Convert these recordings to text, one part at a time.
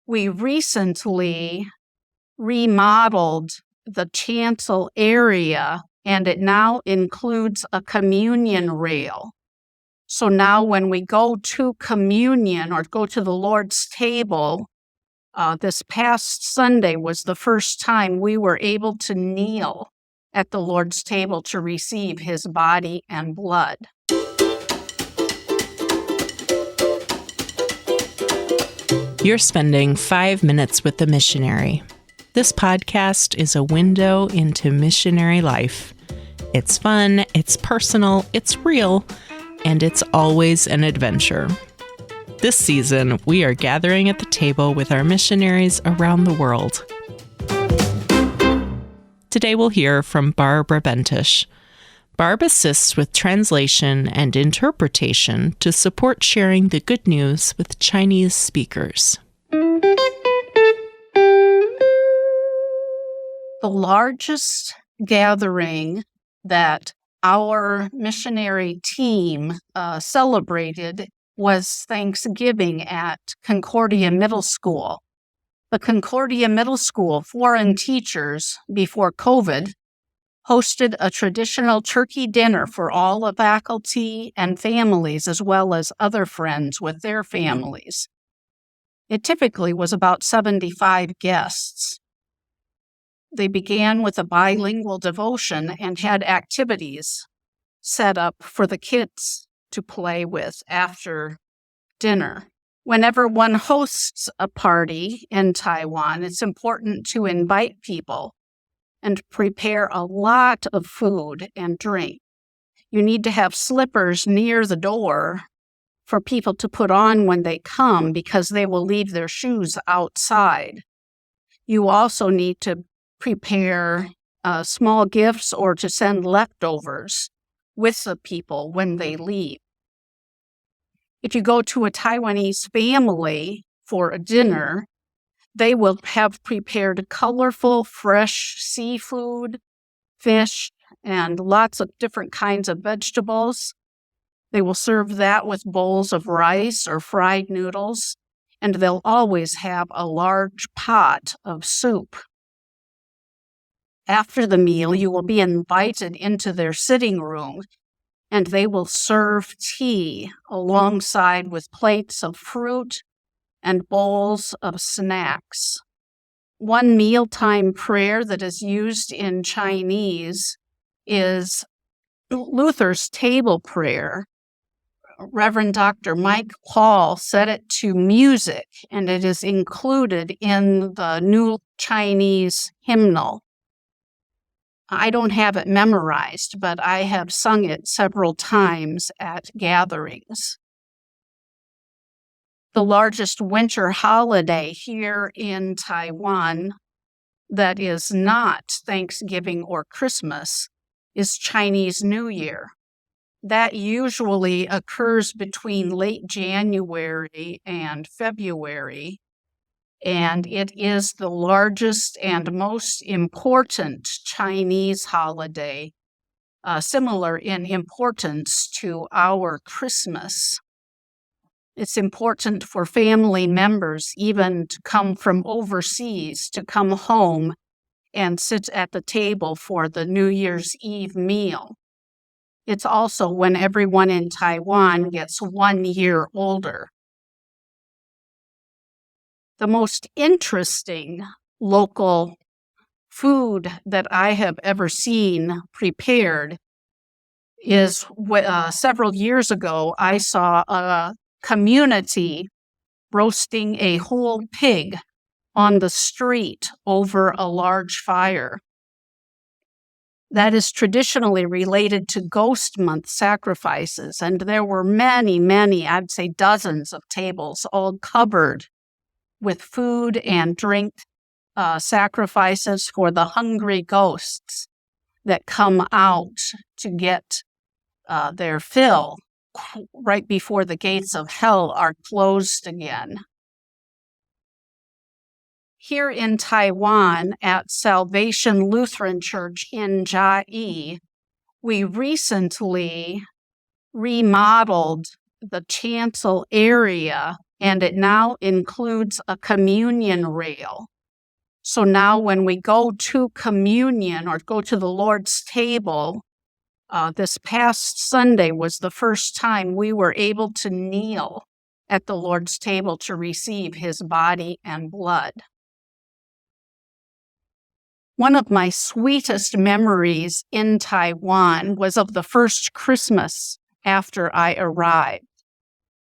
We recently remodeled the chancel area, and it now includes a communion rail. So now when we go to communion or go to the Lord's table, this past Sunday was the first time we were able to kneel at the Lord's table to receive his body and blood. You're spending 5 minutes with the missionary. This podcast is a window into missionary life. It's fun, it's personal, it's real, and it's always an adventure. This season, we are gathering at the table with our missionaries around the world. Today we'll hear from Barb Rebentisch. Barb assists with translation and interpretation to support sharing the good news with Chinese speakers. The largest gathering that our missionary team celebrated was Thanksgiving at Concordia Middle School. The Concordia Middle School foreign teachers, before COVID, hosted a traditional turkey dinner for all the faculty and families, as well as other friends with their families. It typically was about 75 guests. They began with a bilingual devotion and had activities set up for the kids to play with after dinner. Whenever one hosts a party in Taiwan, it's important to invite people and prepare a lot of food and drink. You need to have slippers near the door for people to put on when they come because they will leave their shoes outside. You also need to prepare small gifts or to send leftovers with the people when they leave. If you go to a Taiwanese family for a dinner, they will have prepared colorful, fresh seafood, fish, and lots of different kinds of vegetables. They will serve that with bowls of rice or fried noodles, and they'll always have a large pot of soup. After the meal, you will be invited into their sitting room, and they will serve tea alongside with plates of fruit and bowls of snacks. One mealtime prayer that is used in Chinese is Luther's table prayer. Reverend Dr. Mike Paul set it to music, and it is included in the New Chinese hymnal. I don't have it memorized, but I have sung it several times at gatherings. The largest winter holiday here in Taiwan that is not Thanksgiving or Christmas is Chinese New Year. That usually occurs between late January and February, and it is the largest and most important Chinese holiday, similar in importance to our Christmas. It's important for family members even to come from overseas to come home and sit at the table for the New Year's Eve meal. It's also when everyone in Taiwan gets 1 year older. The most interesting local food that I have ever seen prepared is several years ago, I saw a community roasting a whole pig on the street over a large fire. That is traditionally related to Ghost Month sacrifices, and there were many, I'd say dozens of tables all covered with food and drink sacrifices for the hungry ghosts that come out to get their fill right before the gates of hell are closed again. Here in Taiwan at Salvation Lutheran Church in Chiayi, we recently remodeled the chancel area and it now includes a communion rail. So now when we go to communion or go to the Lord's table, this past Sunday was the first time we were able to kneel at the Lord's table to receive his body and blood. One of my sweetest memories in Taiwan was of the first Christmas after I arrived.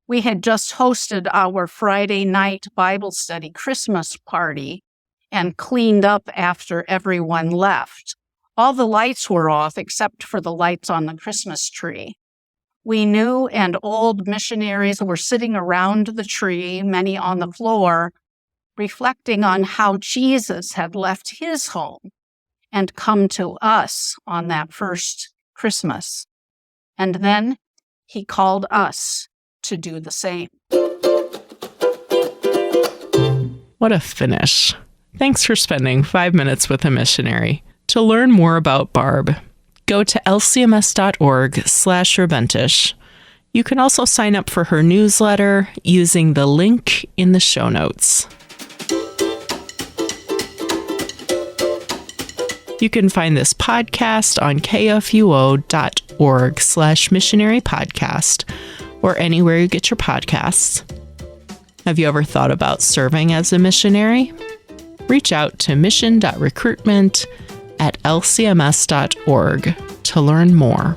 We had just hosted our Friday night Bible study Christmas party and cleaned up after everyone left. All the lights were off except for the lights on the Christmas tree. We new and old missionaries were sitting around the tree, many on the floor, reflecting on how Jesus had left his home and come to us on that first Christmas. And then he called us to do the same. What a finish. Thanks for spending 5 minutes with a missionary. To learn more about Barb, go to lcms.org/Rebentisch. You can also sign up for her newsletter using the link in the show notes. You can find this podcast on kfuo.org/missionary podcast or anywhere you get your podcasts. Have you ever thought about serving as a missionary? Reach out to mission.recruitment@lcms.org to learn more.